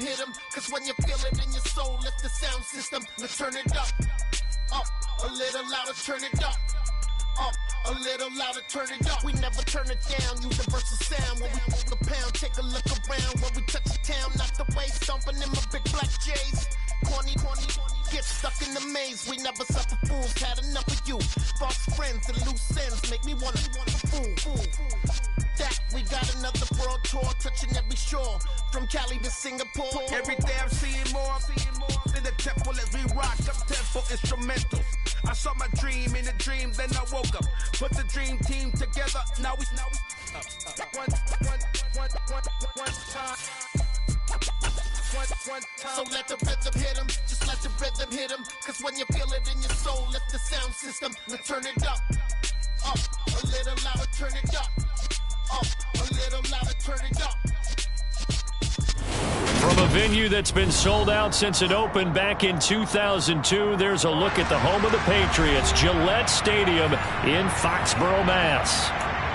hit him. Cause when you feel it in your soul, lift the sound system. Let's turn it up. Up, a little louder, turn it up. Up, a little louder, turn it up. We never turn it down, universal sound. When we pull the pound, take a look around. When we touch the town, knock the way, stomping in my big black J's. Corny, get stuck in the maze. We never suffer fools, had enough of you. False friends and loose ends make me wanna fool. That we got another world tour, touching every shore, from Cali to Singapore. Every day I'm seeing more in the temple as we rock up tempo instrumentals. I saw my dream in a dream, then I woke up. Put the dream team together. Now we one time. So let the rhythm hit him, just let the rhythm hit him. Cause when you feel it in your soul, lift the sound system. Let's turn it up. Up, a little louder, turn it up. Up, a little louder, turn it up. From a venue that's been sold out since it opened back in 2002, there's a look at the home of the Patriots, Gillette Stadium in Foxborough, Mass.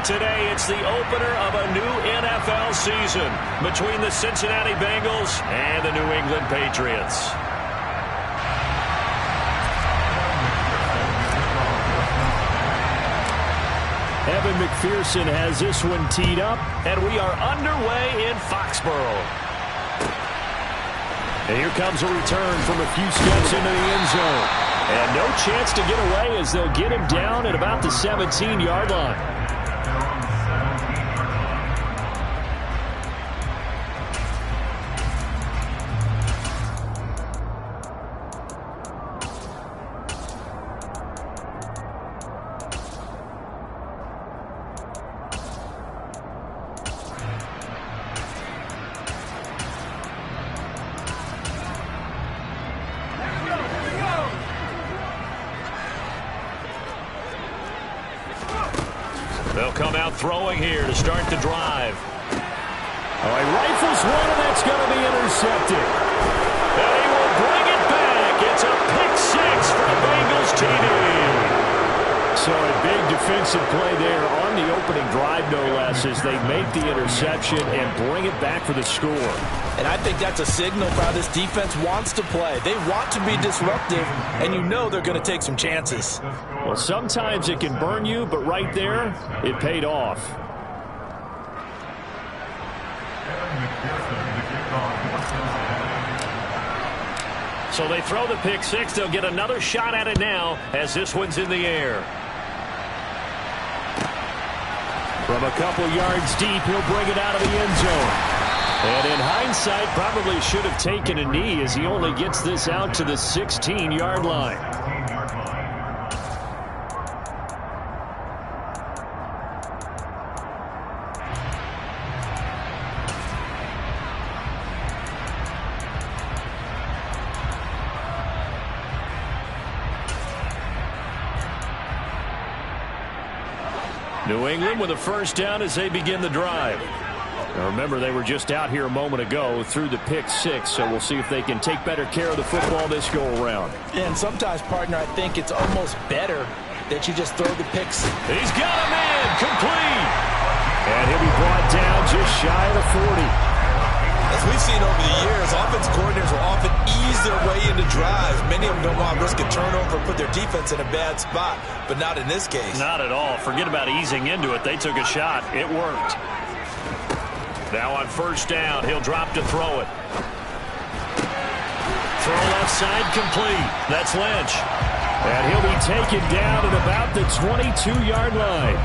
Today, it's the opener of a new NFL season between the Cincinnati Bengals and the New England Patriots. Evan McPherson has this one teed up, and we are underway in Foxborough. And here comes a return from a few steps into the end zone. And no chance to get away as they'll get him down at about the 17-yard line. They'll come out throwing here to start the drive. Oh, he rifles one, and that's going to be intercepted. And he will bring it back. It's a pick six for the Bengals TD. So a big defensive play there on the opening drive, no less, as they make the interception and bring it back for the score. And I think that's a signal for how this defense wants to play. They want to be disruptive, and you know they're going to take some chances. Well, sometimes it can burn you, but right there, it paid off. So they throw the pick six. They'll get another shot at it now as this one's in the air. From a couple yards deep, he'll bring it out of the end zone. And in hindsight, probably should have taken a knee as he only gets this out to the 16-yard line. New England with a first down as they begin the drive. Now remember, they were just out here a moment ago through the pick six, so we'll see if they can take better care of the football this go-around. And sometimes, partner, I think it's almost better that you just throw the picks. He's got a man complete. And he'll be brought down just shy of the 40. As we've seen over the years, offensive coordinators will often ease their way into drives. Many of them don't want to risk a turnover and put their defense in a bad spot, but not in this case. Not at all. Forget about easing into it. They took a shot. It worked. Now on first down, he'll drop to throw it. Throw left side complete. That's Lynch. And he'll be taken down at about the 22-yard line.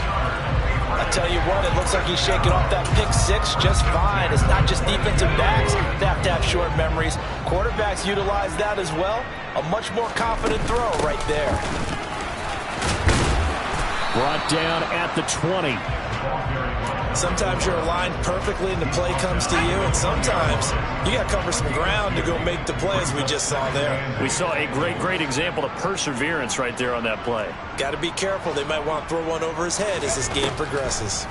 I tell you what, it looks like he's shaking off that pick six just fine. It's not just defensive backs that have to have short memories. Quarterbacks utilize that as well. A much more confident throw right there. Brought down at the 20. Sometimes you're aligned perfectly and the play comes to you, and sometimes you got to cover some ground to go make the play, as we just saw there. We saw a great example of perseverance right there on that play. Got to be careful. They might want to throw one over his head as this game progresses.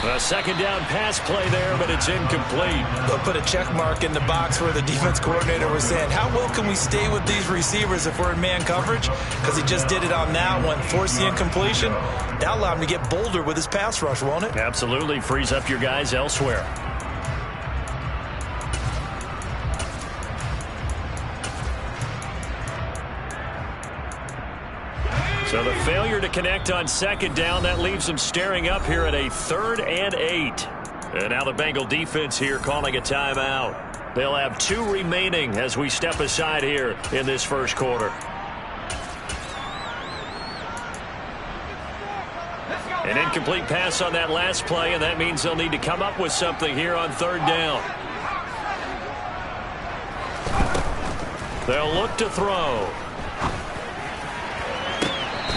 A second down pass play there, but it's incomplete. They'll put a check mark in the box where the defense coordinator was saying, how well can we stay with these receivers if we're in man coverage? Because he just did it on that one, forced the incompletion. That'll allow him to get bolder with his pass rush, won't it? Absolutely. Frees up your guys elsewhere. Failure to connect on second down. That leaves them staring up here at a 3rd and 8. And now the Bengal defense here calling a timeout. They'll have 2 remaining as we step aside here in this first quarter. An incomplete pass on that last play, and that means they'll need to come up with something here on 3rd down. They'll look to throw.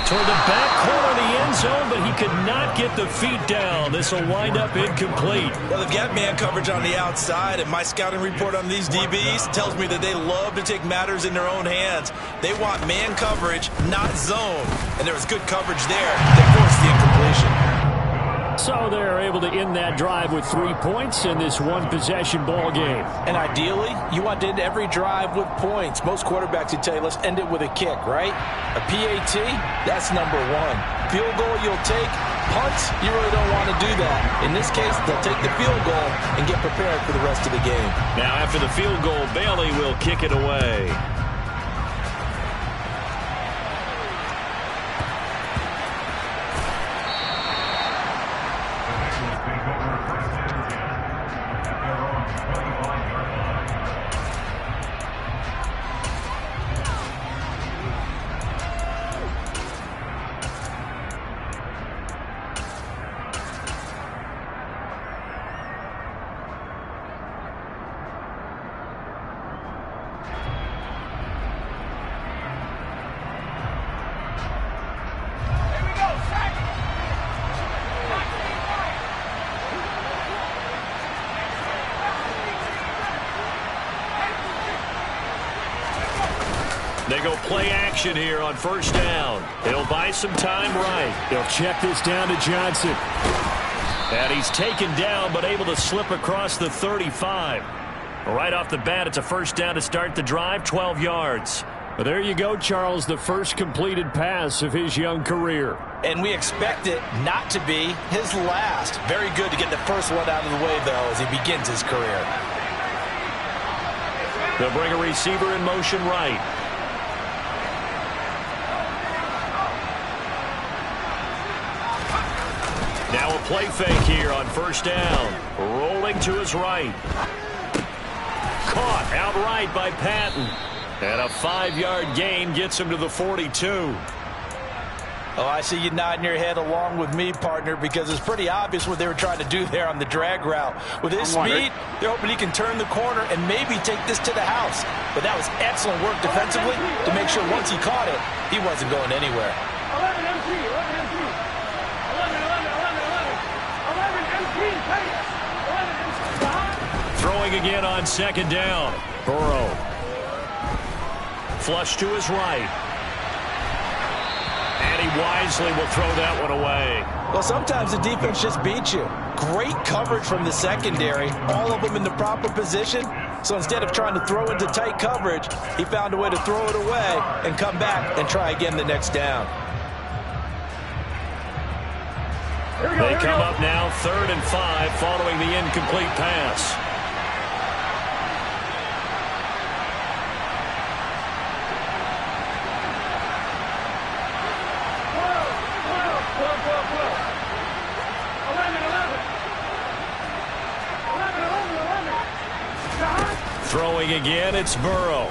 Toward the back corner of the end zone, but he could not get the feet down. This will wind up incomplete. Well, they've got man coverage on the outside, and my scouting report on these DBs tells me that they love to take matters in their own hands. They want man coverage, not zone. And there was good coverage there that forced the incompletion. So they're able to end that drive with 3 points in this one-possession ball game. And ideally, you want to end every drive with points. Most quarterbacks would tell you, let's end it with a kick, right? A PAT, that's number 1. Field goal you'll take. Punts, you really don't want to do that. In this case, they'll take the field goal and get prepared for the rest of the game. Now after the field goal, Bailey will kick it away. They go play action here on 1st down. It'll buy some time right. They'll check this down to Johnson. And he's taken down but able to slip across the 35. Right off the bat, it's a 1st down to start the drive, 12 yards. Well, there you go, Charles, the first completed pass of his young career. And we expect it not to be his last. Very good to get the first one out of the way, though, as he begins his career. They'll bring a receiver in motion right. Now a play fake here on 1st down. Rolling to his right. Caught outright by Patton. And a 5-yard gain gets him to the 42. Oh, I see you nodding your head along with me, partner, because it's pretty obvious what they were trying to do there on the drag route. With his speed, they're hoping he can turn the corner and maybe take this to the house. But that was excellent work defensively to make sure once he caught it, he wasn't going anywhere. 11 MC, 11 MC. 11 MC. Throwing again on 2nd down. Burrow. Flush to his right. And he wisely will throw that one away. Well, sometimes the defense just beats you. Great coverage from the secondary. All of them in the proper position. So instead of trying to throw into tight coverage, he found a way to throw it away and come back and try again the next down. They come up now 3rd and 5 following the incomplete pass. Throwing again, it's Burrow.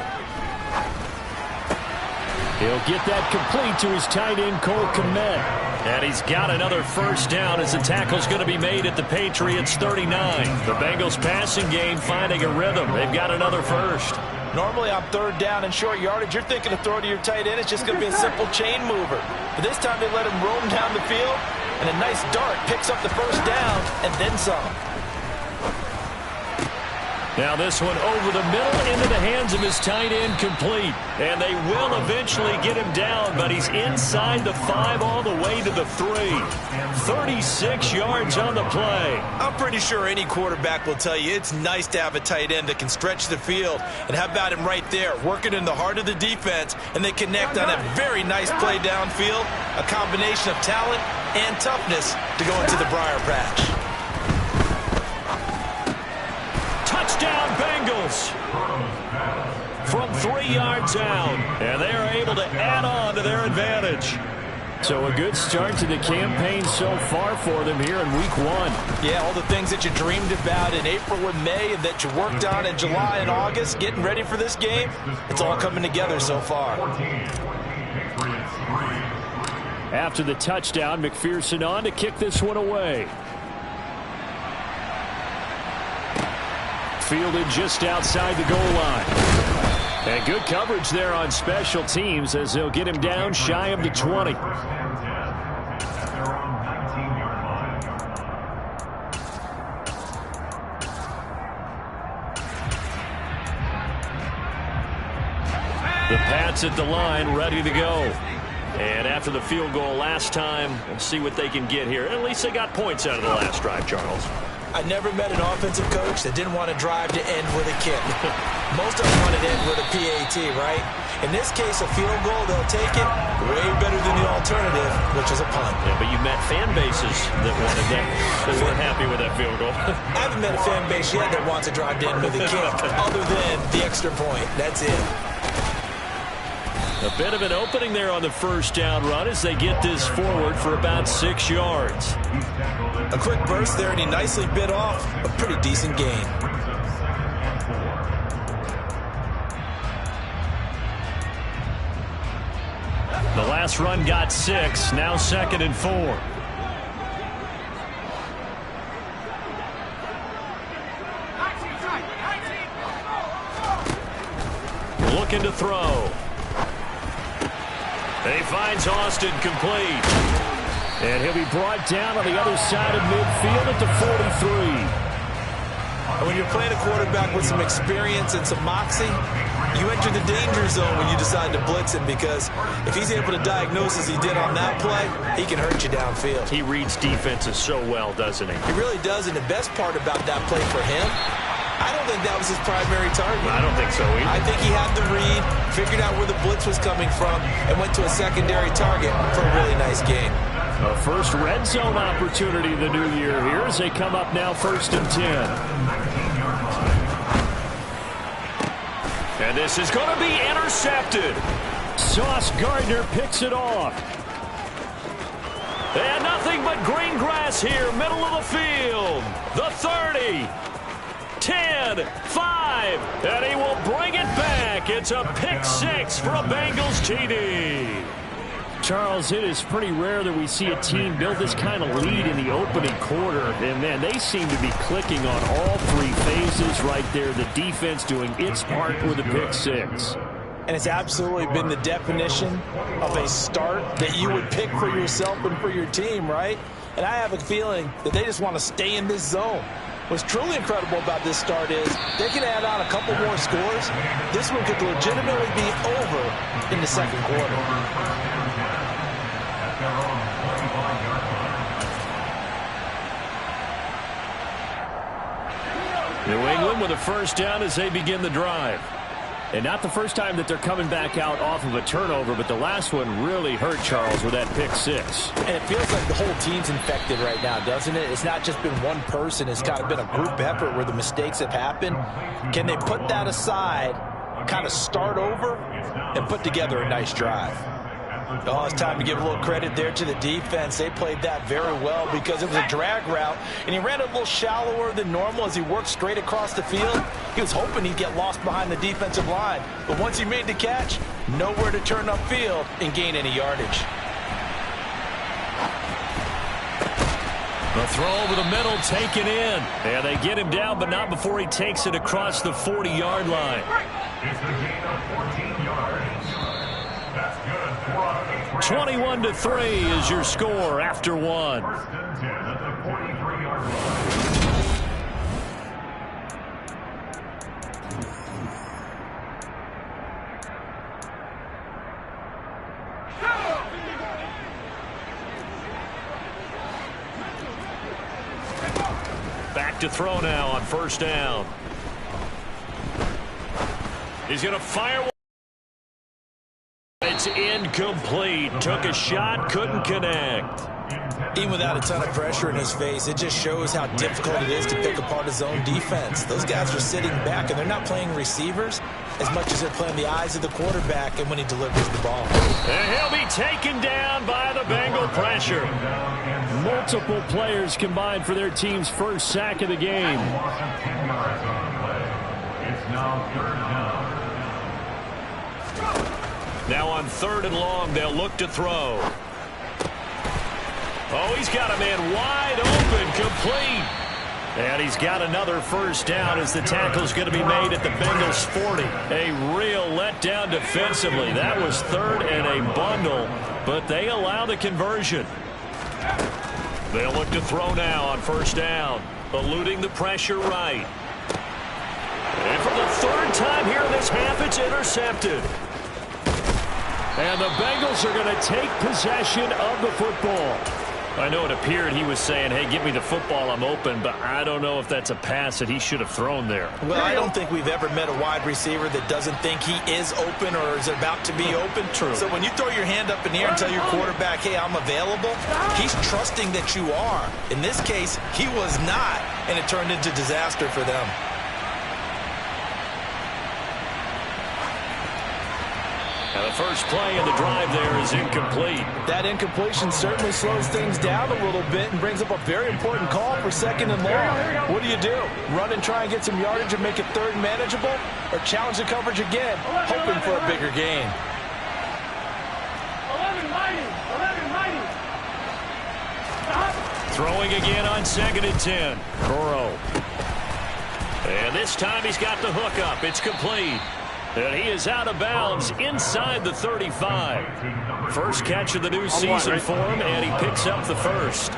He'll get that complete to his tight end, Cole Kmet. And he's got another 1st down as the tackle's going to be made at the Patriots 39. The Bengals passing game finding a rhythm. They've got another 1st. Normally on 3rd down and short yardage, you're thinking to throw to your tight end. It's just going to be a simple chain mover. But this time they let him roam down the field, and a nice dart picks up the 1st down and then some. Now this one over the middle into the hands of his tight end, complete. And they will eventually get him down, but he's inside the 5 all the way to the 3. 36 yards on the play. I'm pretty sure any quarterback will tell you it's nice to have a tight end that can stretch the field. And how about him right there, working in the heart of the defense, and they connect on a very nice play downfield, a combination of talent and toughness to go into the briar patch. Touchdown Bengals from 3 yards out, and they are able to add on to their advantage. So a good start to the campaign so far for them here in week 1. Yeah, all the things that you dreamed about in April and May and that you worked on in July and August, getting ready for this game, it's all coming together so far. After the touchdown, McPherson on to kick this one away. Fielded just outside the goal line. And good coverage there on special teams as they'll get him down shy of the 20. The Pats at the line, ready to go. And after the field goal last time, we'll see what they can get here. At least they got points out of the last drive, Charles. I never met an offensive coach that didn't want to drive to end with a kick. Most of them wanted to end with a PAT, right? In this case, a field goal, they'll take it way better than the alternative, which is a punt. Yeah, but you met fan bases that wanted that, that weren't happy with that field goal. I haven't met a fan base yet that wants to drive to end with a kick, other than the extra point. That's it. A bit of an opening there on the first down run as they get this forward for about 6 yards. A quick burst there, and he nicely bit off a pretty decent gain. The last run got 6, now 2nd and 4. Looking to throw. He finds Austin complete. And he'll be brought down on the other side of midfield at the 43. When you're playing a quarterback with some experience and some moxie, you enter the danger zone when you decide to blitz him, because if he's able to diagnose as he did on that play, he can hurt you downfield. He reads defenses so well, doesn't he? He really does, and the best part about that play for him, I don't think that was his primary target. I don't think so either. I think he had the read, figured out where the blitz was coming from, and went to a secondary target for a really nice gain. A first red zone opportunity the new year here as they come up now 1st and 10. And this is going to be intercepted. Sauce Gardner picks it off. And nothing but green grass here, middle of the field. The 30. 10, 5, and he will bring it back. It's a pick 6 for a Bengals TD. Charles, it is pretty rare that we see a team build this kind of lead in the opening quarter. And, man, they seem to be clicking on all 3 phases right there. The defense doing its part with a pick 6. And it's absolutely been the definition of a start that you would pick for yourself and for your team, right? And I have a feeling that they just want to stay in this zone. What's truly incredible about this start is they can add on a couple more scores. This one could legitimately be over in the second quarter. New England with a first down as they begin the drive. And not the first time that they're coming back out off of a turnover, but the last one really hurt Charles with that pick 6. And it feels like the whole team's infected right now, doesn't it? It's not just been one person. It's kind of been a group effort where the mistakes have happened. Can they put that aside, kind of start over, and put together a nice drive? Oh, it's time to give a little credit there to the defense. They played that very well because it was a drag route, and he ran a little shallower than normal as he worked straight across the field. He was hoping he'd get lost behind the defensive line, but once he made the catch, nowhere to turn upfield and gain any yardage. The throw over the middle taken in. And they get him down, but not before he takes it across the 40-yard line. It's a gain of 14 yards. That's good. 21-3 is your score after 1. First and 10 at the 43-yard line. Back to throw now on first down. He's going to fire. It's incomplete. Took a shot, couldn't connect. Even without a ton of pressure in his face, it just shows how difficult it is to pick apart his own defense. Those guys are sitting back, and they're not playing receivers. as much as they're playing the eyes of the quarterback and when he delivers the ball. And he'll be taken down by the Bengal pressure. Multiple players combined for their team's first sack of the game. It's now 3rd down. Now on 3rd and long, they'll look to throw. Oh, he's got a man wide open, complete. And he's got another first down as the tackle's going to be made at the Bengals 40. A real letdown defensively. That was 3rd and a bundle, but they allow the conversion. They'll look to throw now on 1st down, eluding the pressure right. And for the 3rd time here in this half, it's intercepted. And the Bengals are going to take possession of the football. I know it appeared he was saying, hey, give me the football, I'm open, but I don't know if that's a pass that he should have thrown there. Well, I don't think we've ever met a wide receiver that doesn't think he is open or is about to be open. True. So when you throw your hand up in the air and tell your quarterback, hey, I'm available, he's trusting that you are. In this case, he was not, and it turned into disaster for them. And the first play of the drive there is incomplete. That incompletion certainly slows things down a little bit and brings up a very important call for 2nd and long. What do? Run and try and get some yardage and make it 3rd and manageable? Or challenge the coverage again, hoping for a bigger gain? 11 mighty. Throwing again on 2nd and 10. Burrow. And this time he's got the hook up. It's complete. And he is out of bounds inside the 35. First catch of the new season for him, and he picks up the first.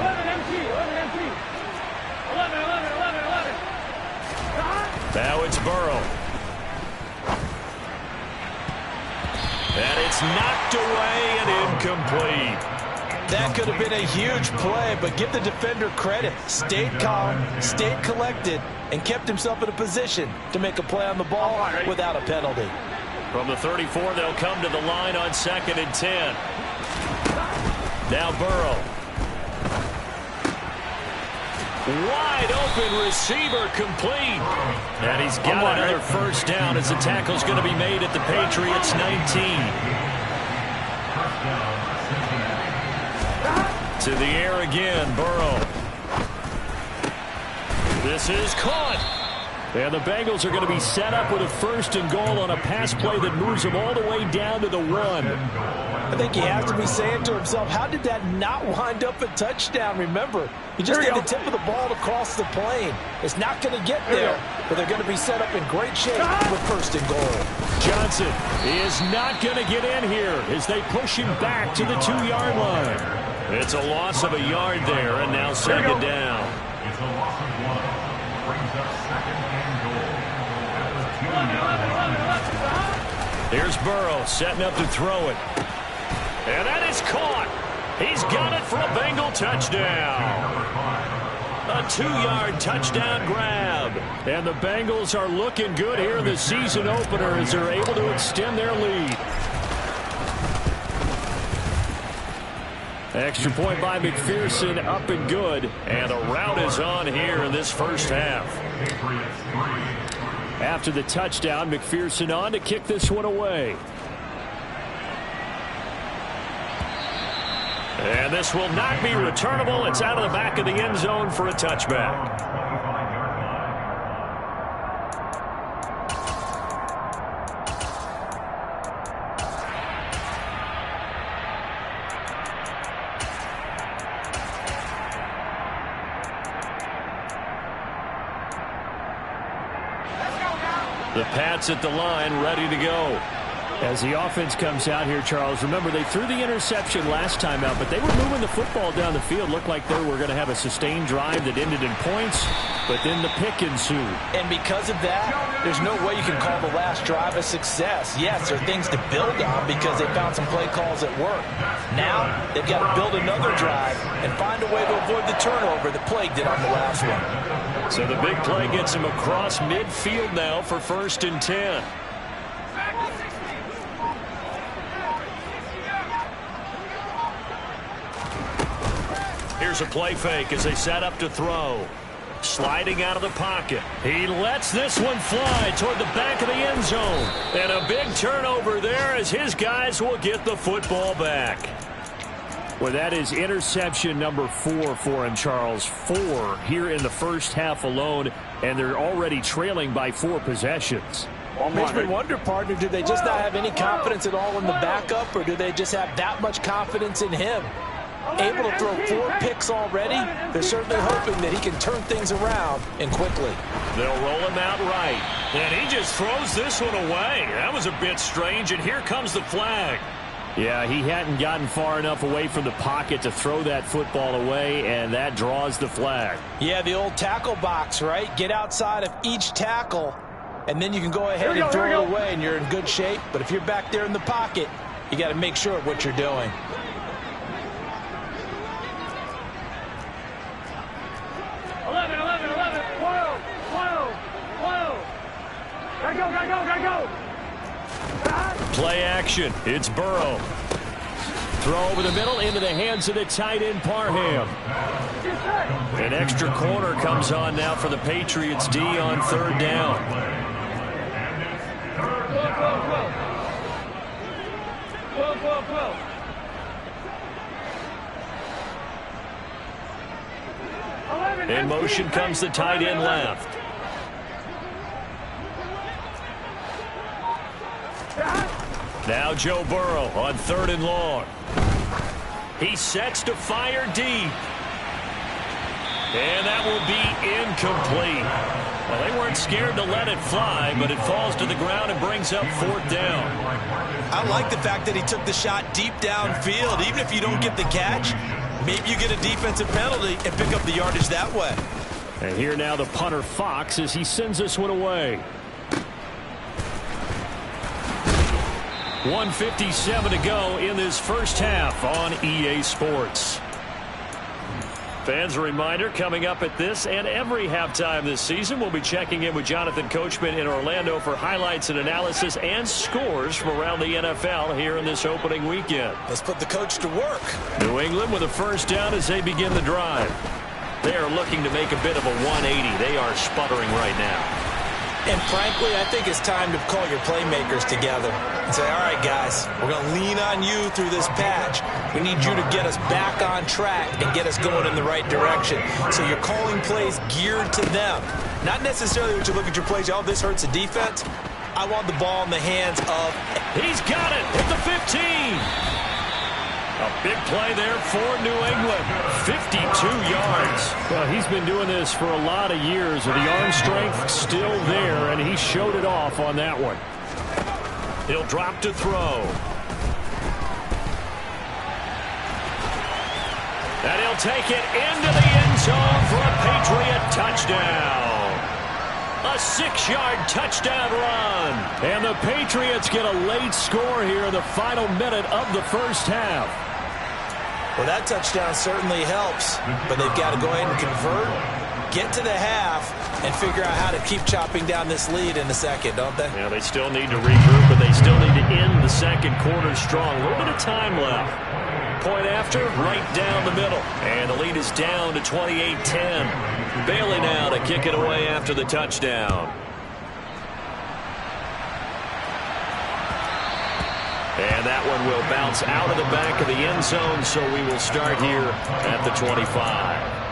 11 MT. 11. Now it's Burrow. And it's knocked away and incomplete. That could have been a huge play, but give the defender credit. Stayed calm, stayed collected, and kept himself in a position to make a play on the ball without a penalty. From the 34, they'll come to the line on 2nd and 10. Now Burrow. Wide open receiver complete. And he's got another first down as the tackle's going to be made at the Patriots 19. To the air again, Burrow. This is caught. And the Bengals are going to be set up with a 1st and goal on a pass play that moves them all the way down to the 1. I think he has to be saying to himself, how did that not wind up a touchdown? Remember, he just hit the tip of the ball across the plane. It's not going to get there, but they're going to be set up in great shape with 1st and goal. Johnson is not going to get in here as they push him back to the 2-yard line. It's a loss of a yard there, and now 2nd down. It's a loss of 1. Brings up 2nd and goal. Here's Burrow setting up to throw it. And that is caught. He's got it for a Bengal touchdown. A 2-yard touchdown grab. And the Bengals are looking good here in the season opener as they're able to extend their lead. Extra point by McPherson, up and good. And the route is on here in this first half. After the touchdown, McPherson on to kick this one away. And this will not be returnable. It's out of the back of the end zone for a touchback. The Pats at the line, ready to go. As the offense comes out here, Charles, remember they threw the interception last time out, but they were moving the football down the field. Looked like they were going to have a sustained drive that ended in points, but then the pick ensued. And because of that, there's no way you can call the last drive a success. Yes, there are things to build on because they found some play calls that work. Now, they've got to build another drive and find a way to avoid the turnover that plagued it on the last one. So the big play gets him across midfield now for 1st and 10. Here's a play fake as they set up to throw. sliding out of the pocket. He lets this one fly toward the back of the end zone. And a big turnover there as his guys will get the football back. Well, that is interception number 4 for him, Charles. 4 here in the first half alone, and they're already trailing by 4 possessions. Makes me wonder, partner, do they just not have any confidence at all in the backup, or do they just have that much confidence in him? Able to throw 4 picks already, they're certainly hoping that he can turn things around and quickly. They'll roll him out right, and he just throws this one away. That was a bit strange, and here comes the flag. Yeah, he hadn't gotten far enough away from the pocket to throw that football away, and that draws the flag. Yeah, the old tackle box, right? Get outside of each tackle, and then you can go ahead and throw it away, and you're in good shape. But if you're back there in the pocket, you got to make sure of what you're doing. Play action. It's Burrow. Throw over the middle into the hands of the tight end, Parham. An extra corner comes on now for the Patriots D on 3rd down. In motion comes the tight end left. Now Joe Burrow on 3rd and long. He sets to fire deep. And that will be incomplete. Well, they weren't scared to let it fly, but it falls to the ground and brings up 4th down. I like the fact that he took the shot deep downfield. Even if you don't get the catch, maybe you get a defensive penalty and pick up the yardage that way. And here now the punter Fox as he sends this one away. 1:57 to go in this first half on EA Sports. Fans, a reminder, coming up at this and every halftime this season, we'll be checking in with Jonathan Coachman in Orlando for highlights and analysis and scores from around the NFL here in this opening weekend. Let's put the coach to work. New England with a first down as they begin the drive. They are looking to make a bit of a 180. They are sputtering right now. And frankly, I think it's time to call your playmakers together and say, all right, guys, we're going to lean on you through this patch. We need you to get us back on track and get us going in the right direction. So you're calling plays geared to them. Not necessarily when you look at your plays, oh, this hurts the defense. I want the ball in the hands of... He's got it at the 15. A big play there for New England. 52 yards. Well, he's been doing this for a lot of years. The arm strength still there, and he showed it off on that one. He'll drop to throw. And he'll take it into the end zone for a Patriot touchdown. A 6-yard touchdown run. And the Patriots get a late score here in the final minute of the first half. Well, that touchdown certainly helps, but they've got to go ahead and convert, get to the half, and figure out how to keep chopping down this lead in the second, don't they? Yeah, they still need to regroup, but they still need to end the second quarter strong. A little bit of time left. Point after, right down the middle. And the lead is down to 28-10. Bailey now to kick it away after the touchdown. And that one will bounce out of the back of the end zone, so we will start here at the 25.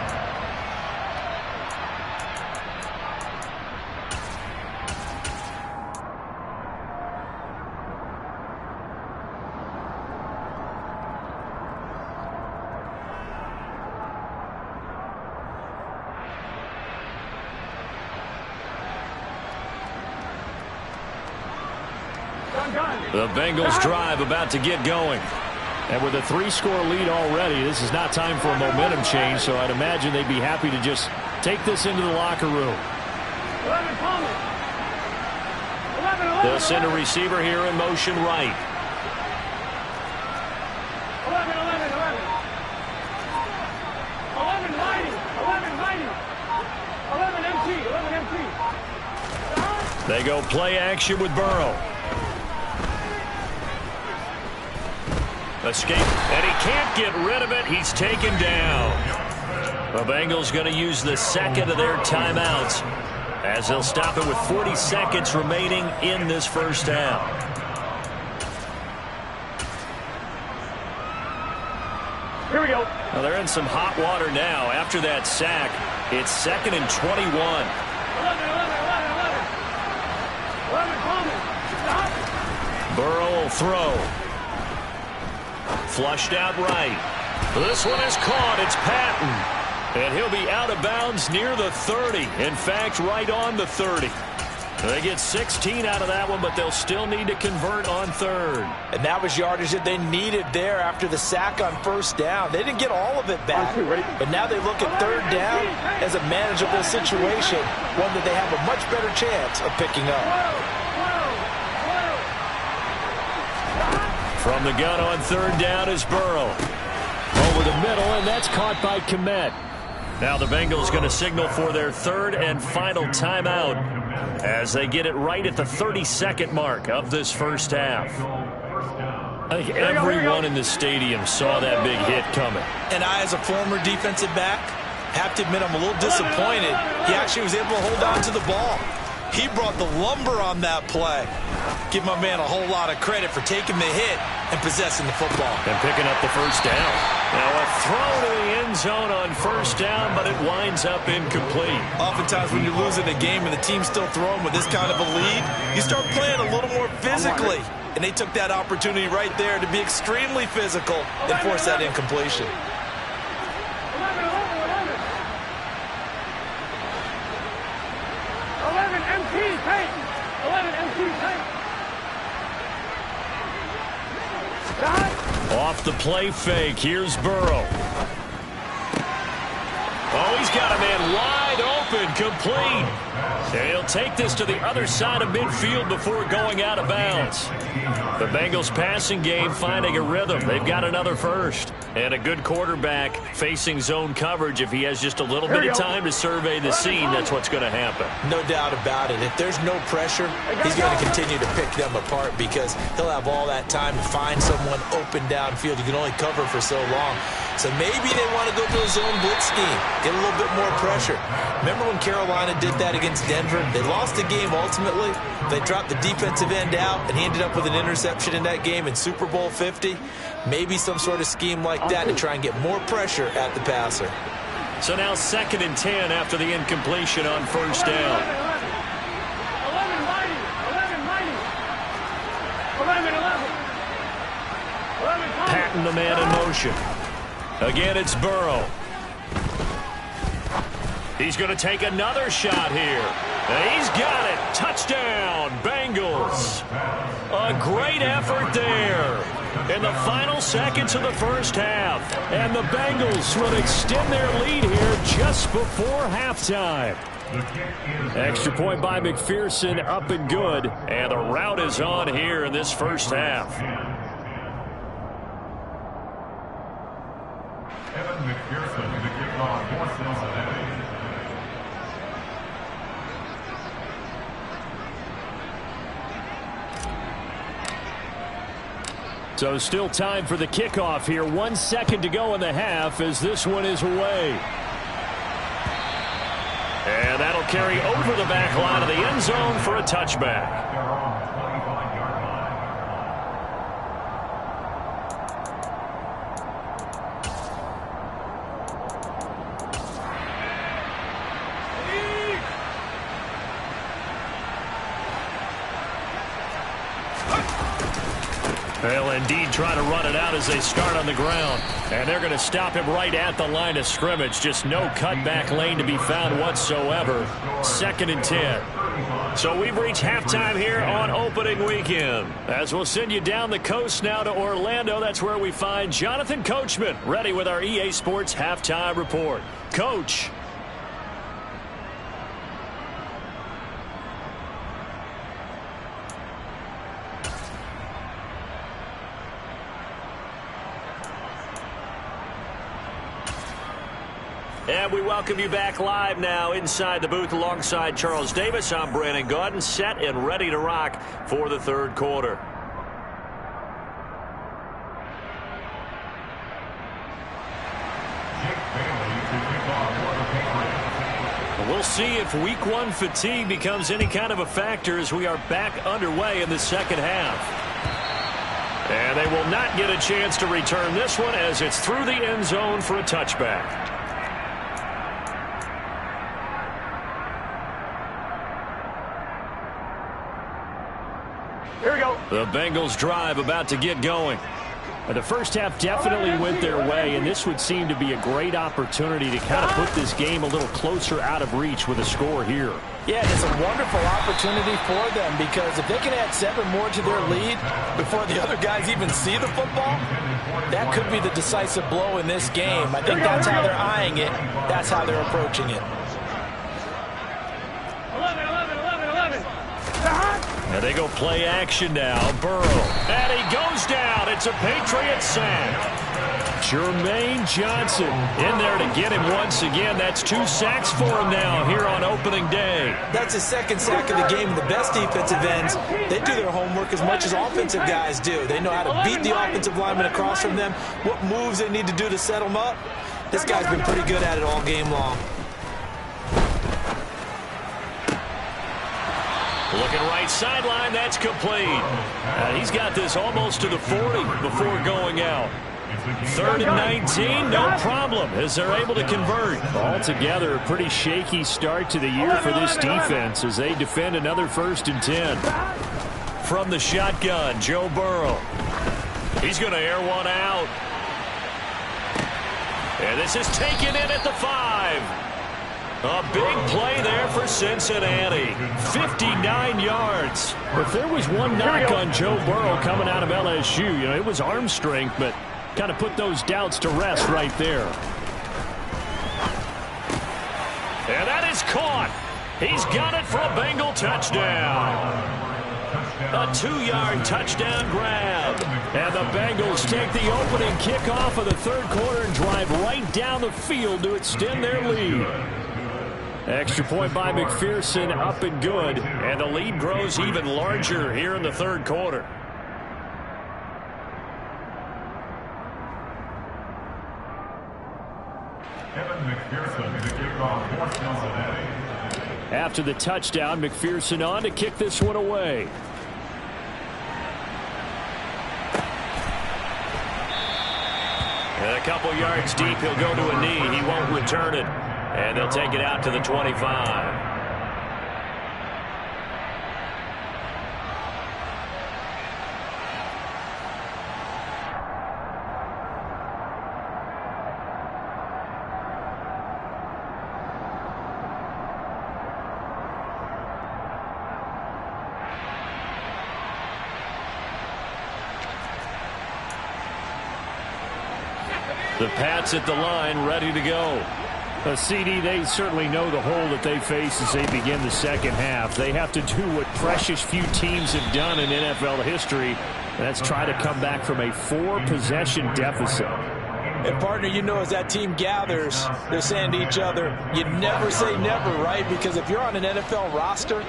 The Bengals drive about to get going. And with a 3-score lead already, this is not time for a momentum change, so I'd imagine they'd be happy to just take this into the locker room. They'll send a receiver here in motion right. 11 empty. They go play action with Burrow. Escape, and he can't get rid of it. He's taken down. The Bengals going to use the second of their timeouts as they'll stop it with 40 seconds remaining in this first half. Here we go. Well, they're in some hot water now. After that sack, it's 2nd and 21. 11 Burrow will throw. Flushed out right. This one is caught. It's Patton. And he'll be out of bounds near the 30. In fact, right on the 30. They get 16 out of that one, but they'll still need to convert on third. And that was yardage that they needed there after the sack on first down. They didn't get all of it back, but now they look at third down as a manageable situation, one that they have a much better chance of picking up. From the gun on third down is Burrow. Over the middle, and that's caught by Kmet. Now the Bengals going to signal for their third and final timeout as they get it right at the 32nd mark of this first half. I think everyone in the stadium saw that big hit coming. And I, as a former defensive back, have to admit I'm a little disappointed. He actually was able to hold on to the ball. He brought the lumber on that play. Give my man a whole lot of credit for taking the hit and possessing the football. And picking up the first down. Now a throw to the end zone on first down, but it winds up incomplete. Oftentimes when you're losing a game and the team's still throwing with this kind of a lead, you start playing a little more physically. And they took that opportunity right there to be extremely physical and force that incompletion. 11 MT Payton. 11 MT Payton. Off the play fake, here's Burrow. Oh, he's got a man wide open, complete. And he'll take this to the other side of midfield before going out of bounds. The Bengals passing game finding a rhythm. They've got another first. And a good quarterback facing zone coverage. If he has just a little bit of time to survey the scene, that's what's going to happen. No doubt about it. If there's no pressure, he's going to continue to pick them apart because he'll have all that time to find someone open downfield. You can only cover for so long. So maybe they want to go to a zone blitz scheme, get a little bit more pressure. Remember when Carolina did that against Denver? They lost the game ultimately. They dropped the defensive end out, and he ended up with an interception in that game in Super Bowl 50. Maybe some sort of scheme like that to try and get more pressure at the passer. So now 2nd and 10 after the incompletion on first down. 11 mighty. 11 mighty. 11. Patton, the man in motion. Again, it's Burrow. He's going to take another shot here. And he's got it. Touchdown, Bengals. A great effort there in the final seconds of the first half. And the Bengals will extend their lead here just before halftime. Extra point by McPherson, up and good. And the route is on here in this first half. Evan McPherson to kick off for Cincinnati. So still time for the kickoff here. 1 second to go in the half as this one is away. And that'll carry over the back line of the end zone for a touchback. They're on the 25-yard line. They'll indeed try to run it out as they start on the ground. And they're going to stop him right at the line of scrimmage. Just no cutback lane to be found whatsoever. 2nd and 10. So we've reached halftime here on opening weekend. As we'll send you down the coast now to Orlando. That's where we find Jonathan Coachman ready with our EA Sports halftime report. Coach. And we welcome you back live now inside the booth alongside Charles Davis. I'm Brandon Gaudin, set and ready to rock for the third quarter. Jake Bailey to We'll see if week one fatigue becomes any kind of a factor as we are back underway in the second half. And they will not get a chance to return this one as it's through the end zone for a touchback. Here we go. The Bengals drive about to get going. The first half definitely went their way, and this would seem to be a great opportunity to kind of put this game a little closer out of reach with a score here. Yeah, it's a wonderful opportunity for them because if they can add 7 more to their lead before the other guys even see the football, that could be the decisive blow in this game. I think that's how they're eyeing it. That's how they're approaching it. 11. And they go play action now. Burrow. And he goes down. It's a Patriot sack. Jermaine Johnson in there to get him once again. That's 2 sacks for him now here on opening day. That's his second sack of the game. The best defensive ends, they do their homework as much as offensive guys do. They know how to beat the offensive lineman across from them, what moves they need to do to set them up. This guy's been pretty good at it all game long. Looking right sideline, that's complete. He's got this almost to the 40 before going out. 3rd and 19, no problem, as they're able to convert. Altogether, a pretty shaky start to the year for this defense as they defend another 1st and 10. From the shotgun, Joe Burrow. He's going to air one out. And this is taken in at the 5. A big play there for Cincinnati. 59 yards. If there was one knock on Joe Burrow coming out of LSU, it was arm strength, but kind of put those doubts to rest right there. And that is caught. He's got it for a Bengal touchdown. A 2-yard touchdown grab. And the Bengals take the opening kickoff of the 3rd quarter and drive right down the field to extend their lead. Extra point by McPherson, up and good. And the lead grows even larger here in the 3rd quarter. After the touchdown, McPherson on to kick this one away. And a couple yards deep, he'll go to a knee. He won't return it. And they'll take it out to the 25. The Pats at the line, ready to go. CD, they certainly know the hole that they face as they begin the second half. They have to do what precious few teams have done in NFL history. That's try to come back from a 4-possession deficit. And, partner, as that team gathers, they're saying to each other, you never say never, right? Because if you're on an NFL roster,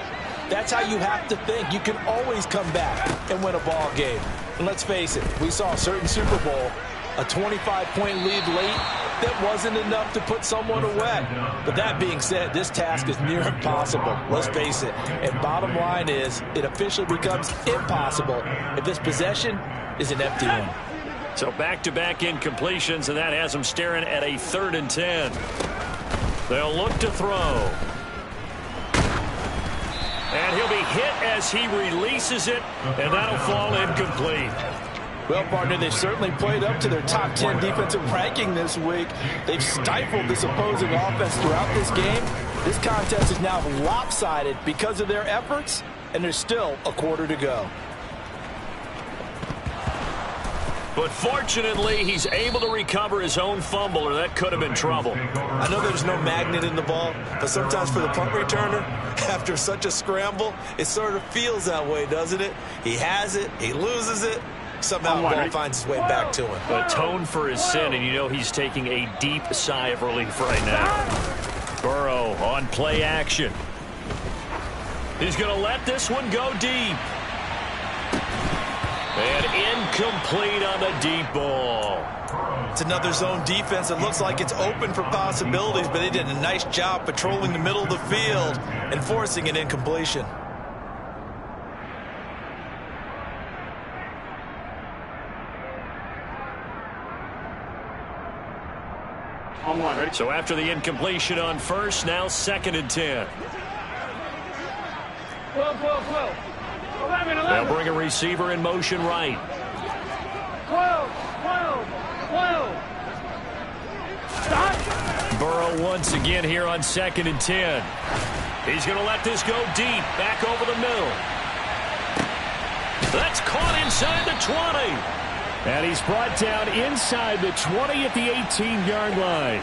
that's how you have to think. You can always come back and win a ball game. And let's face it, we saw a certain Super Bowl, a 25-point lead late, that wasn't enough to put someone away. But that being said, this task is near impossible. Let's face it. And bottom line is, it officially becomes impossible if this possession is an empty one. So back-to-back incompletions, and that has them staring at a 3rd and 10. They'll look to throw. And he'll be hit as he releases it, and that'll fall incomplete. Well, partner, they've certainly played up to their top 10 defensive ranking this week. They've stifled this opposing offense throughout this game. This contest is now lopsided because of their efforts, and there's still a quarter to go. But fortunately, he's able to recover his own fumble, or that could have been trouble. I know there's no magnet in the ball, but sometimes for the punt returner, after such a scramble, it sort of feels that way, doesn't it? He has it, he loses it. Somehow the ball finds its way back to him. Atone for his sin, and he's taking a deep sigh of relief right now. Burrow on play action. He's going to let this one go deep. And incomplete on the deep ball. It's another zone defense. It looks like it's open for possibilities, but they did a nice job patrolling the middle of the field and forcing an incompletion. So after the incompletion on first, now 2nd and 10. 12, 12, 12. 11, 11. They'll bring a receiver in motion right. 12, 12, 12. Stop. Burrow once again here on 2nd and 10. He's going to let this go deep, back over the middle. That's caught inside the 20. And he's brought down inside the 20 at the 18-yard line.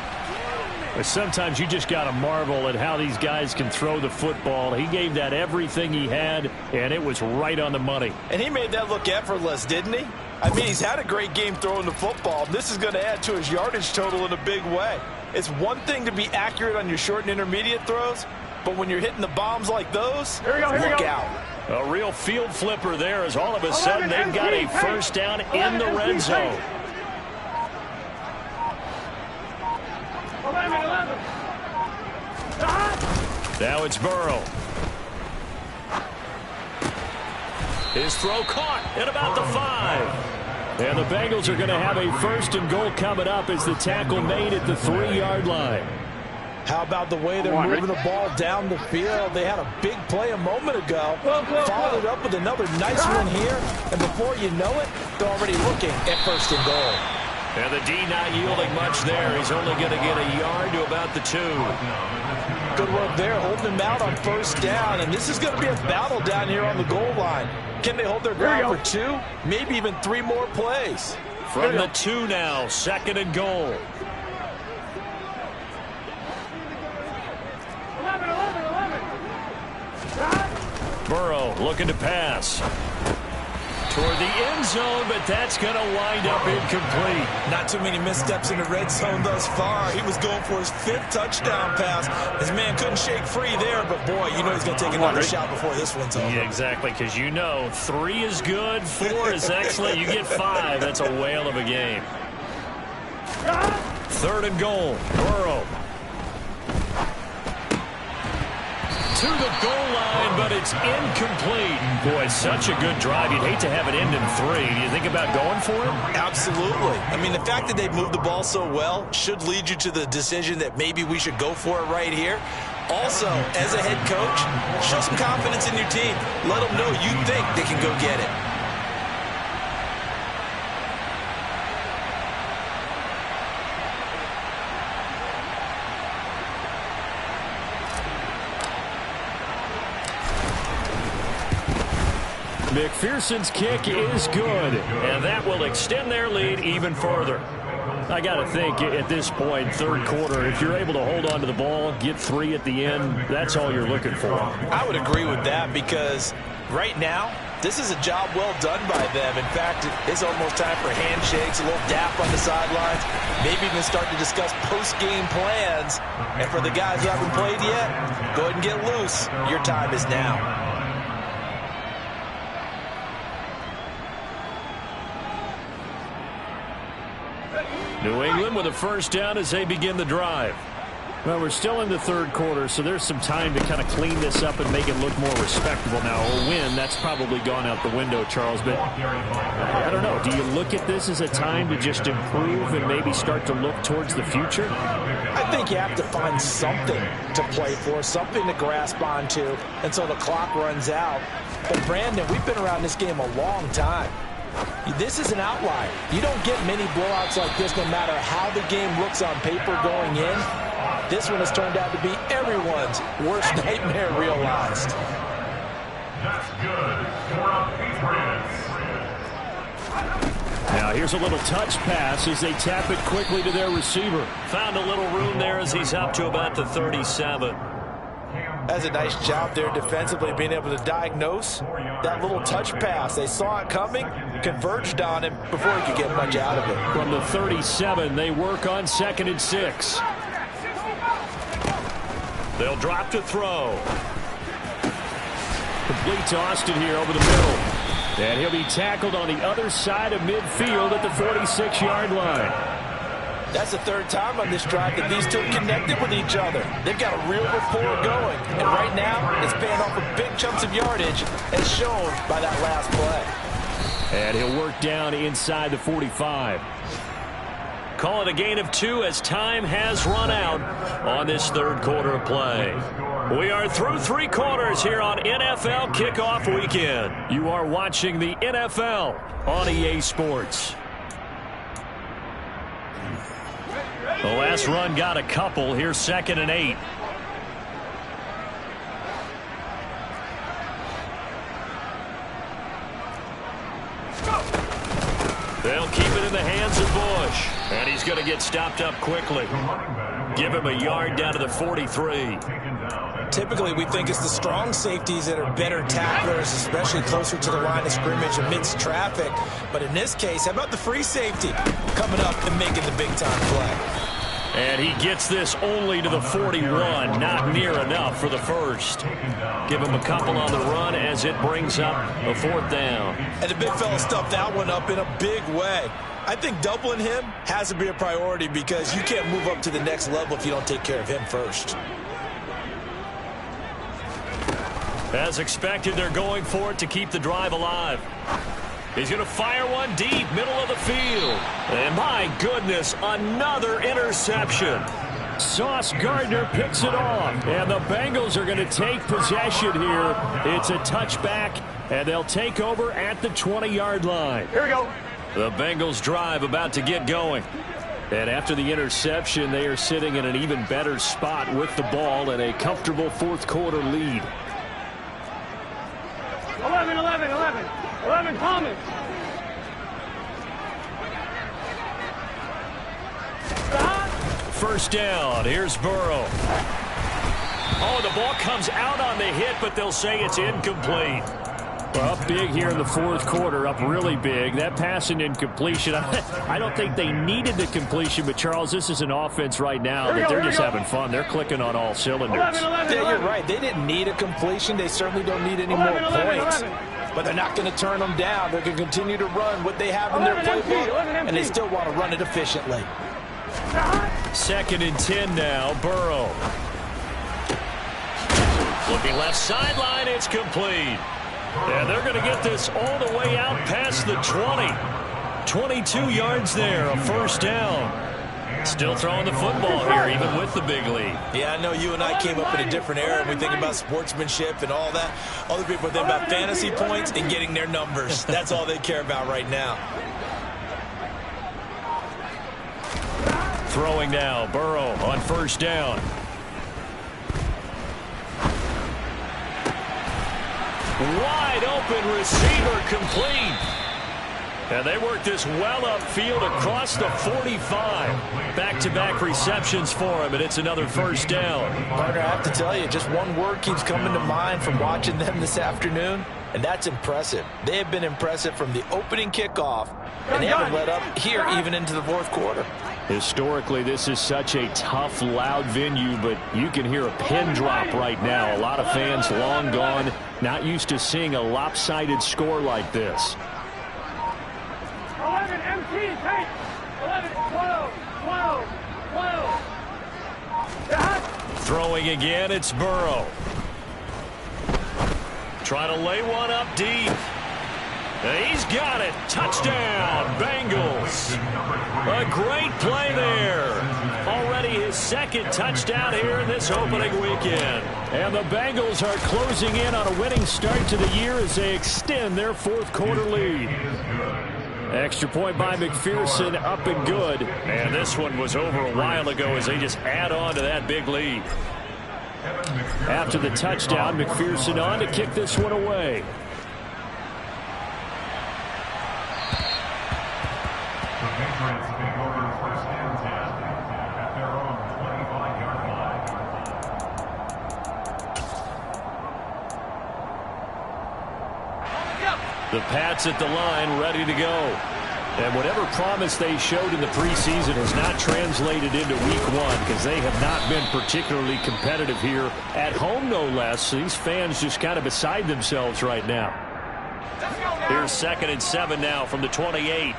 But sometimes you just got to marvel at how these guys can throw the football. He gave that everything he had, and it was right on the money. And he made that look effortless, didn't he? I mean, he's had a great game throwing the football. This is going to add to his yardage total in a big way. It's one thing to be accurate on your short and intermediate throws, but when you're hitting the bombs like those, look out. A real field flipper there as all of a sudden they've got a first down in the red zone. 11, 11. Now it's Burrow. His throw caught at about the 5. And the Bengals are going to have a 1st and goal coming up as the tackle made at the 3-yard line. How about the way they're moving the ball down the field? They had a big play a moment ago. Followed up with another nice one here. And before you know it, they're already looking at 1st and goal. And the D not yielding much there. He's only going to get a yard to about the 2. Good work there, holding them out on 1st down. And this is going to be a battle down here on the goal line. Can they hold their ground for 2? Maybe even 3 more plays. From the 2 now, 2nd and goal. 11, 11, 11. Burrow looking to pass. Toward the end zone, but that's going to wind up incomplete. Not too many missteps in the red zone thus far. He was going for his 5th touchdown pass. His man couldn't shake free there, but boy, you know he's going to take another shot before this one's over. Yeah, exactly, because you know 3 is good, 4 is excellent. You get 5, that's a whale of a game. 3rd and goal, Burrow. To the goal line, but it's incomplete. Boy, such a good drive. You'd hate to have it end in 3. Do you think about going for it? Absolutely. I mean, the fact that they've moved the ball so well should lead you to the decision that maybe we should go for it right here. Also, as a head coach, show some confidence in your team. Let them know you think they can go get it. McPherson's kick is good, and that will extend their lead even further. I got to think at this point, 3rd quarter, if you're able to hold on to the ball, get 3 at the end, that's all you're looking for. I would agree with that because right now, this is a job well done by them. In fact, it's almost time for handshakes, a little dap on the sidelines, maybe even start to discuss post-game plans. And for the guys who haven't played yet, go ahead and get loose. Your time is now. New England with a 1st down as they begin the drive. Well, we're still in the 3rd quarter, so there's some time to kind of clean this up and make it look more respectable now. A win, that's probably gone out the window, Charles. But I don't know. Do you look at this as a time to just improve and maybe start to look towards the future? I think you have to find something to play for, something to grasp onto until the clock runs out. But, Brandon, we've been around this game a long time. This is an outlier. You don't get many blowouts like this no matter how the game looks on paper going in. This one has turned out to be everyone's worst nightmare realized. That's good. 4 on 8 Now here's a little touch pass as they tap it quickly to their receiver. Found a little room there as he's up to about the 37. That's a nice job there defensively, being able to diagnose that little touch pass. They saw it coming, converged on him before he could get much out of it. From the 37, they work on 2nd and 6. They'll drop to throw. Complete to Austin here over the middle. And he'll be tackled on the other side of midfield at the 46-yard line. That's the third time on this drive that these two have connected with each other. They've got a real rapport going. And right now, it's paying off with big chunks of yardage, as shown by that last play. And he'll work down inside the 45. Call it a gain of 2 as time has run out on this third quarter of play. We are through 3 quarters here on NFL Kickoff Weekend. You are watching the NFL on EA Sports. The last run got a couple. Here's 2nd and 8. They'll keep it in the hands of Bush. And he's going to get stopped up quickly. Give him a yard down to the 43. Typically, we think it's the strong safeties that are better tacklers, especially closer to the line of scrimmage amidst traffic. But in this case, how about the free safety coming up and making the big-time play? And he gets this only to the 41. Not near enough for the first. Give him a couple on the run as it brings up a 4th down. And the big fella stuffed that one up in a big way. I think doubling him has to be a priority because you can't move up to the next level if you don't take care of him first. As expected, they're going for it to keep the drive alive. He's going to fire one deep, middle of the field. And my goodness, another interception. Sauce Gardner picks it off. And the Bengals are going to take possession here. It's a touchback, and they'll take over at the 20-yard line. Here we go. The Bengals drive about to get going. And after the interception, they are sitting in an even better spot with the ball and a comfortable 4th quarter lead. 11 Thomas. First down. Here's Burrow. Oh, the ball comes out on the hit, but they'll say it's incomplete. Well, up big here in the 4th quarter, up really big. That pass and incompletion, I don't think they needed the completion, but Charles, this is an offense right now that they're just having fun. They're clicking on all cylinders. 11. Yeah, you're right. They didn't need a completion. They certainly don't need any more points. But they're not going to turn them down. They're going to continue to run what they have in their playbook, and they still want to run it efficiently. 2nd and 10 now, Burrow. Looking left sideline, it's complete. And they're going to get this all the way out past the 20. 22 yards there, a first down. Still throwing the football here, even with the big lead. Yeah, I know you and I came up in a different era. We think about sportsmanship and all that. Other people think about fantasy points and getting their numbers. That's all they care about right now. Throwing now, Burrow on first down. Wide open receiver complete. And they work this well upfield across the 45. Back-to-back receptions for him, and it's another first down. Partner, I have to tell you, just one word keeps coming to mind from watching them this afternoon, and that's impressive. They have been impressive from the opening kickoff, and they haven't let up here even into the 4th quarter. Historically, this is such a tough, loud venue, but you can hear a pin drop right now. A lot of fans long gone, not used to seeing a lopsided score like this. 11 MT, take 11, 12. Throwing again, it's Burrow. Trying to lay one up deep. And he's got it. Touchdown, Bengals. A great play there. Already his 2nd touchdown here in this opening weekend. And the Bengals are closing in on a winning start to the year as they extend their 4th quarter lead. Extra point by McPherson, up and good. And this one was over a while ago as they just add on to that big lead. After the touchdown, McPherson on to kick this one away. The Patriots take over first and 10 at their own 25-yard line. The Pats at the line, ready to go. And whatever promise they showed in the preseason has not translated into week 1 because they have not been particularly competitive here at home, no less. So these fans just kind of beside themselves right now. Let's go, Here's 2nd and 7 now from the 28.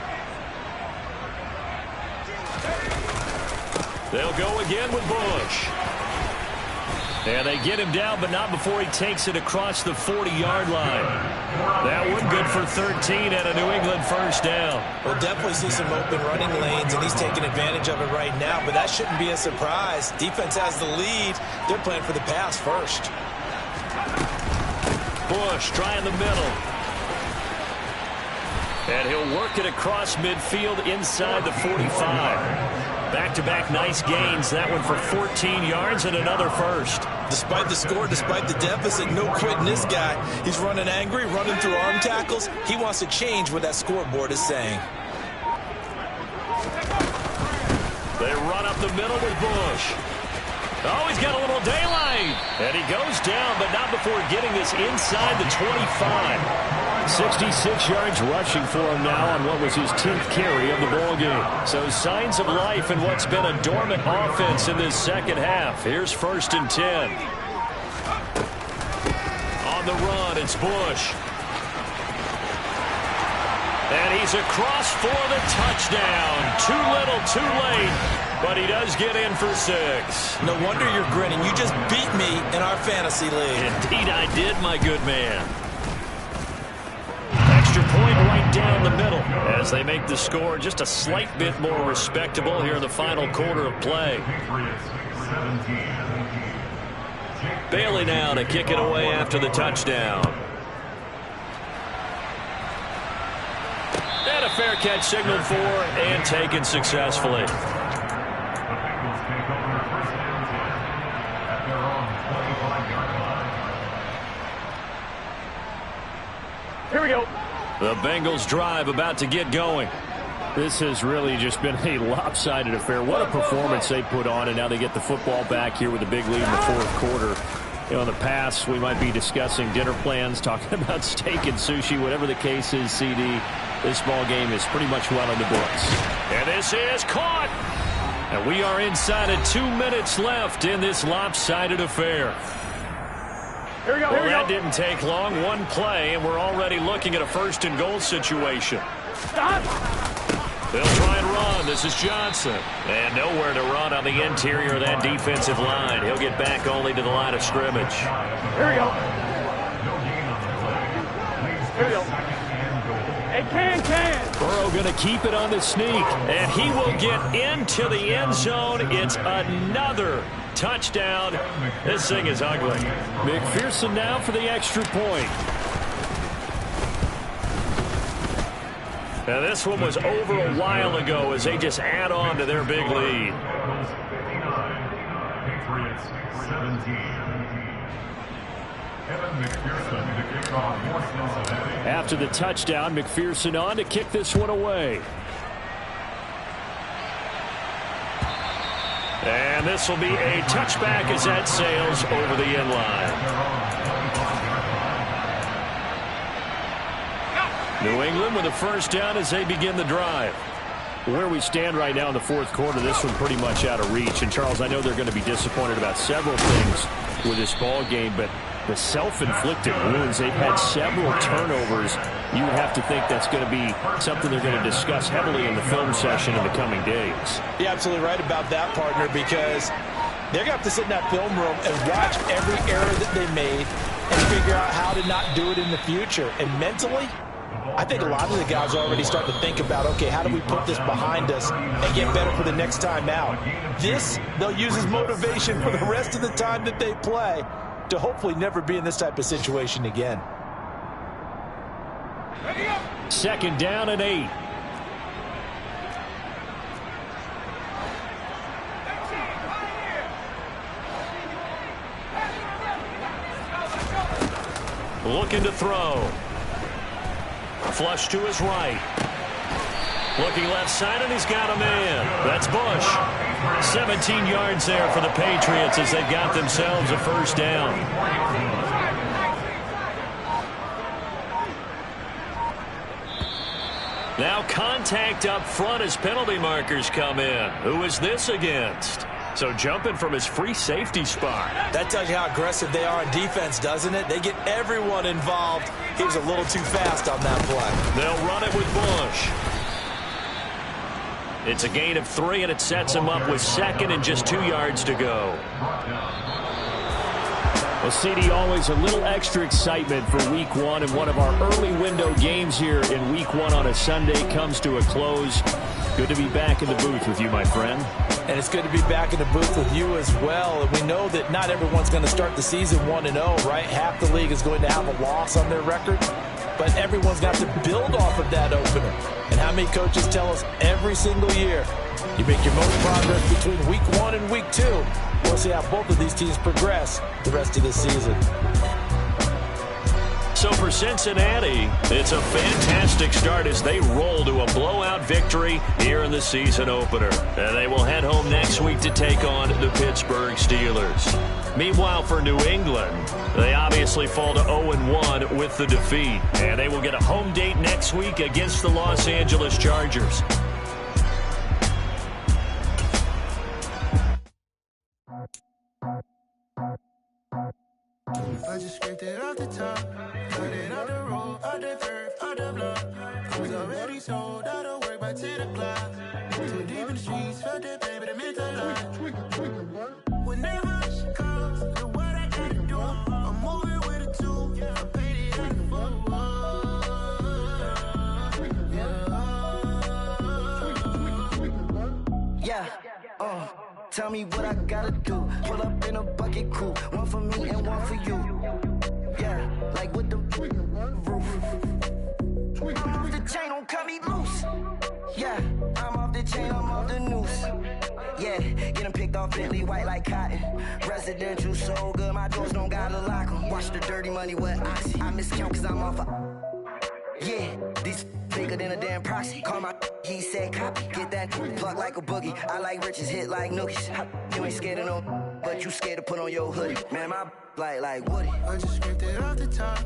They'll go again with Bush. And they get him down, but not before he takes it across the 40-yard line. That one good for 13 and a New England first down. We'll definitely see some open running lanes, and he's taking advantage of it right now, but that shouldn't be a surprise. Defense has the lead. They're playing for the pass first. Bush trying the middle. And he'll work it across midfield inside the 45. Back-to-back nice gains. That one for 14 yards and another first. Despite the score, despite the deficit, no quitting this guy. He's running angry, running through arm tackles. He wants to change what that scoreboard is saying. They run up the middle with Bush. Oh, he's got a little daylight. And he goes down, but not before getting this inside the 25. 66 yards rushing for him now on what was his 10th carry of the ballgame. So signs of life in what's been a dormant offense in this second half. Here's 1st and 10. On the run, it's Bush. And he's across for the touchdown. Too little, too late. But he does get in for 6. No wonder you're grinning. You just beat me in our fantasy league. Indeed I did, my good man. Extra point right down the middle as they make the score just a slight bit more respectable here in the final quarter of play. Bailey now to kick it away after the touchdown. And a fair catch signaled for and taken successfully. Here we go. The Bengals drive about to get going. This has really just been a lopsided affair. What a performance they put on, and now they get the football back here with a big lead in the 4th quarter. You know, in the past, we might be discussing dinner plans, talking about steak and sushi, whatever the case is, CD. This ball game is pretty much well in the books. And this is caught. And we are inside of 2 minutes left in this lopsided affair. Here we go, Well, that didn't take long. One play, and we're already looking at a 1st and goal situation. Stop. They'll try and run. This is Johnson. And nowhere to run on the interior of that defensive line. He'll get back only to the line of scrimmage. Here we go. Here we go. Hey, can. Burrow going to keep it on the sneak. And he will get into the end zone. It's another touchdown. This thing is ugly. McPherson now for the extra point. Now this one was over a while ago as they just add on to their big lead. Patriots 17. Evan McPherson to kick off for Cincinnati. After the touchdown, McPherson on to kick this one away. And this will be a touchback as that sails over the end line. New England with a first down as they begin the drive. Where we stand right now in the 4th quarter, this one pretty much out of reach. And, Charles, I know they're going to be disappointed about several things with this ball game, but the self-inflicted wounds, they've had several turnovers. You would have to think that's going to be something they're going to discuss heavily in the film session in the coming days. You're absolutely right about that, partner, because they're going to have to sit in that film room and watch every error that they made and figure out how to not do it in the future. And mentally, I think a lot of the guys are already starting to think about, okay, how do we put this behind us and get better for the next time out? This, they'll use as motivation for the rest of the time that they play to hopefully never be in this type of situation again. 2nd down and 8. Looking to throw. Flush to his right. Looking left side, and he's got a man. That's Bush. 17 yards there for the Patriots as they've got themselves a first down. Now contact up front as penalty markers come in. Who is this against? So jumping from his free safety spot. That tells you how aggressive they are on defense, doesn't it? They get everyone involved. He was a little too fast on that play. They'll run it with Bush. It's a gain of 3, and it sets him up with 2nd and just 2 yards to go. Well, CD, always a little extra excitement for Week 1, and one of our early window games here in Week 1 on a Sunday comes to a close. Good to be back in the booth with you, my friend. And it's good to be back in the booth with you as well. And we know that not everyone's going to start the season 1-0, right? Half the league is going to have a loss on their record. But everyone's got to build off of that opener. And how many coaches tell us every single year, you make your most progress between Week 1 and Week 2. We'll see how both of these teams progress the rest of the season. So for Cincinnati, it's a fantastic start as they roll to a blowout victory here in the season opener. And they will head home next week to take on the Pittsburgh Steelers. Meanwhile, for New England, they obviously fall to 0-1 with the defeat. And they will get a home date next week against the Los Angeles Chargers. I just scraped it off the top, cut it off the road, off the curve, off the block. I was already sold out of work by 10 o'clock. Too deep in the streets, felt that pain, but it meant a lot. Whenever she calls, know what I gotta do. I'm moving with a 2, I paid it out of 4. Yeah. Tell me what I gotta do. Pull up in a bucket crew, one for me and one for you. Yeah, like with the roof. I'm off the chain, don't cut me loose. Yeah, I'm off the chain, I'm off the noose. Yeah, getting picked off Bentley white like cotton. Residential so good, my doors don't gotta lock 'em. Watch the dirty money with Oxy. I miscount cause I'm off yeah, these bigger than a damn proxy. Call my he said copy. Get that plug like a boogie. I like riches, hit like nookies. You ain't scared of no, but you scared to put on your hoodie. Man, my like Woody. I just scraped it off the top,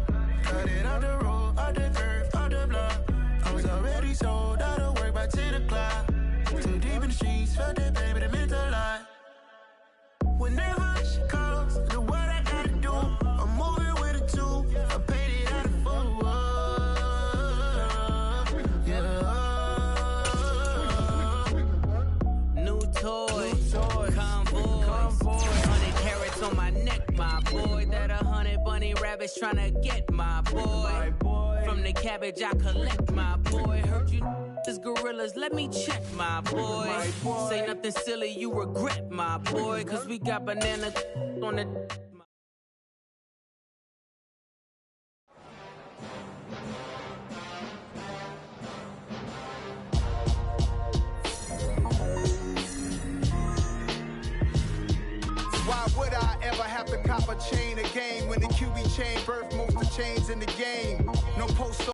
cut it off the road, off the curve, off the block. I was already sold out of work by 10 o'clock. Too deep in the streets, felt that pain, but it meant a lot. Whenever she calls, know what I gotta do. I'm moving with a 2, I paid it out of 4. Toy, convoy, 100 carats on my neck, my boy. That 100 bunny rabbits tryna get my boy. From the cabbage I collect, my boy. Heard you is gorillas, let me check, my boy. Say nothing silly, you regret, my boy. Cause we got banana on the... Why would I ever have to cop a chain a game when the QB chain birth most of chains in the game? No post